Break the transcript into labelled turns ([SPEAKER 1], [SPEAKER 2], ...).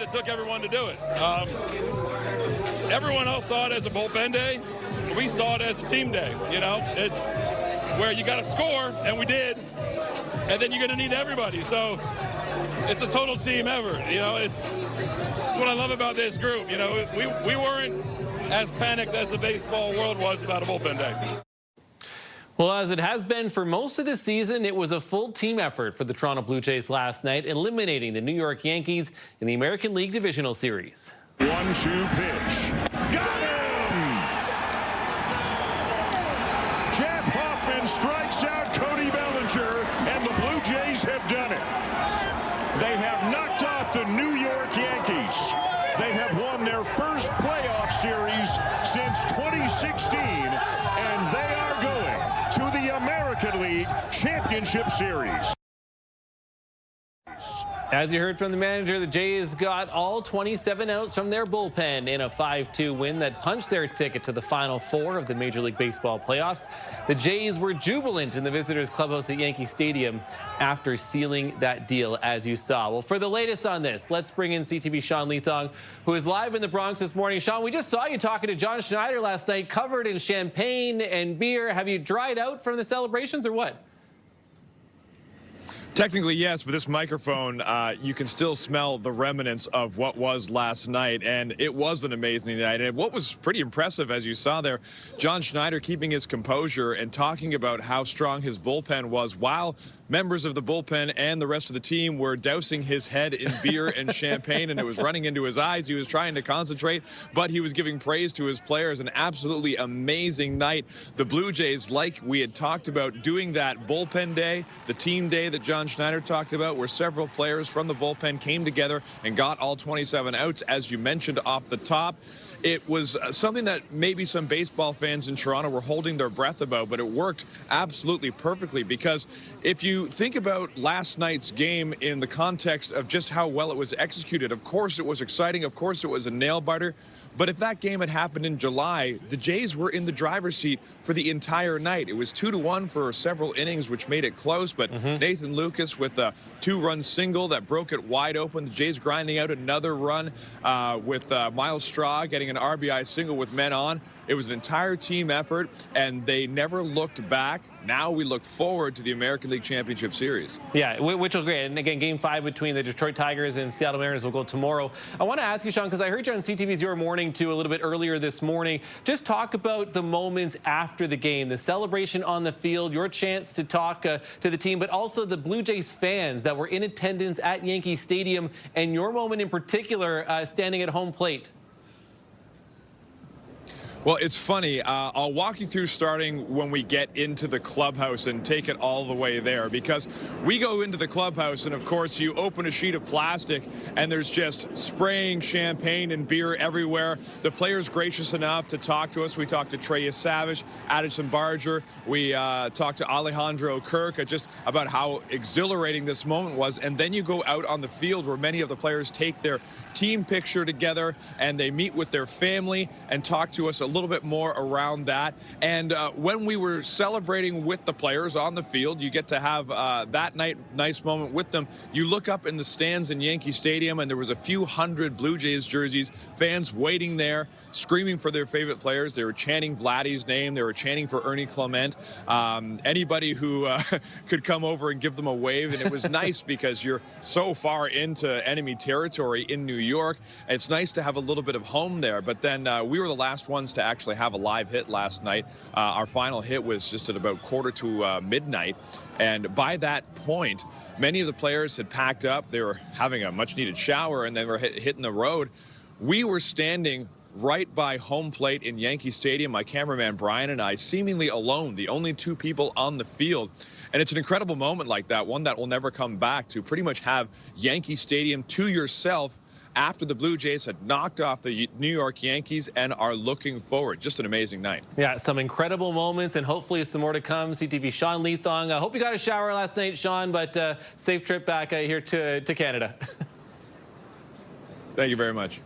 [SPEAKER 1] it took everyone to do it. Everyone else saw it as a bullpen day. We saw it as a team day. You know, it's where you got to score, and we did, and then you're going to need everybody. So it's a total team effort. You know, it's what I love about this group. You know, we weren't as panicked as the baseball world was about a bullpen day.
[SPEAKER 2] Well, as it has been for most of the season, it was a full team effort for the Toronto Blue Jays last night, eliminating the New York Yankees in the American League Divisional Series.
[SPEAKER 3] 1-2 pitch. Got him! Jeff Hoffman strikes out Cody Bellinger, and the Blue Jays have done it. They have knocked off the New York Yankees. They have won their first playoff series since 2016, and they are going to the American League Championship Series.
[SPEAKER 2] As you heard from the manager, the Jays got all 27 outs from their bullpen in a 5-2 win that punched their ticket to the Final Four of the Major League Baseball playoffs. The Jays were jubilant in the visitors' clubhouse at Yankee Stadium after sealing that deal, as you saw. Well, for the latest on this, let's bring in CTV Sean Leathong, who is live in the Bronx this morning. Sean, we just saw you talking to John Schneider last night, covered in champagne and beer. Have you dried out from the celebrations or what?
[SPEAKER 4] Technically, yes, but this microphone, you can still smell the remnants of what was last night, and it was an amazing night. And what was pretty impressive, as you saw there, John Schneider keeping his composure and talking about how strong his bullpen was while members of the bullpen and the rest of the team were dousing his head in beer and champagne, and it was running into his eyes. He was trying to concentrate, but he was giving praise to his players. An absolutely amazing night. The Blue Jays, like we had talked about, doing that bullpen day, the team day that John Schneider talked about, where several players from the bullpen came together and got all 27 outs, as you mentioned off the top. It was something that maybe some baseball fans in Toronto were holding their breath about, but it worked absolutely perfectly, because if you think about last night's game in the context of just how well it was executed, of course it was exciting, of course it was a nail-biter, but if that game had happened in July, the Jays were in the driver's seat for the entire night. It was 2-1 for several innings, which made it close, but Nathan Lucas with a 2-run single that broke it wide open. The Jays grinding out another run with Miles Straw getting an RBI single with men on. It was an entire team effort, and they never looked back. Now we look forward to the American League Championship Series.
[SPEAKER 2] Yeah, which will be great. And again, Game 5 between the Detroit Tigers and Seattle Mariners will go tomorrow. I want to ask you, Sean, because I heard you on CTV's Your Morning, too, a little bit earlier this morning. Just talk about the moments after the game, the celebration on the field, your chance to talk to the team, but also the Blue Jays fans that were in attendance at Yankee Stadium, and your moment in particular standing at home plate.
[SPEAKER 4] Well, it's funny. I'll walk you through starting when we get into the clubhouse and take it all the way there, because we go into the clubhouse and, of course, you open a sheet of plastic and there's just spraying champagne and beer everywhere. The players gracious enough to talk to us. We talked to Trey Savage, Addison Barger. We talked to Alejandro Kirk just about how exhilarating this moment was. And then you go out on the field where many of the players take their team picture together and they meet with their family and talk to us a little bit more around that. And when we were celebrating with the players on the field, you get to have that nice moment with them. You look up in the stands in Yankee Stadium, and there was a few hundred Blue Jays jerseys, fans waiting there, screaming for their favorite players. They were chanting Vladdy's name. They were chanting for Ernie Clement. Anybody who could come over and give them a wave. And it was nice because you're so far into enemy territory in New York. It's nice to have a little bit of home there. But then we were the last ones to actually have a live hit last night. Our final hit was just at about quarter to midnight. And by that point, many of the players had packed up. They were having a much-needed shower, and they were hitting the road. We were standing right by home plate in Yankee Stadium, my cameraman Brian and I, seemingly alone, the only two people on the field. And it's an incredible moment like that, one that will never come back, to pretty much have Yankee Stadium to yourself after the Blue Jays had knocked off the New York Yankees and are looking forward. Just an amazing night. Yeah, some incredible moments, and hopefully some more to come. CTV Sean Leathong. I hope you got a shower last night, Sean, but safe trip back here to Canada. Thank you very much.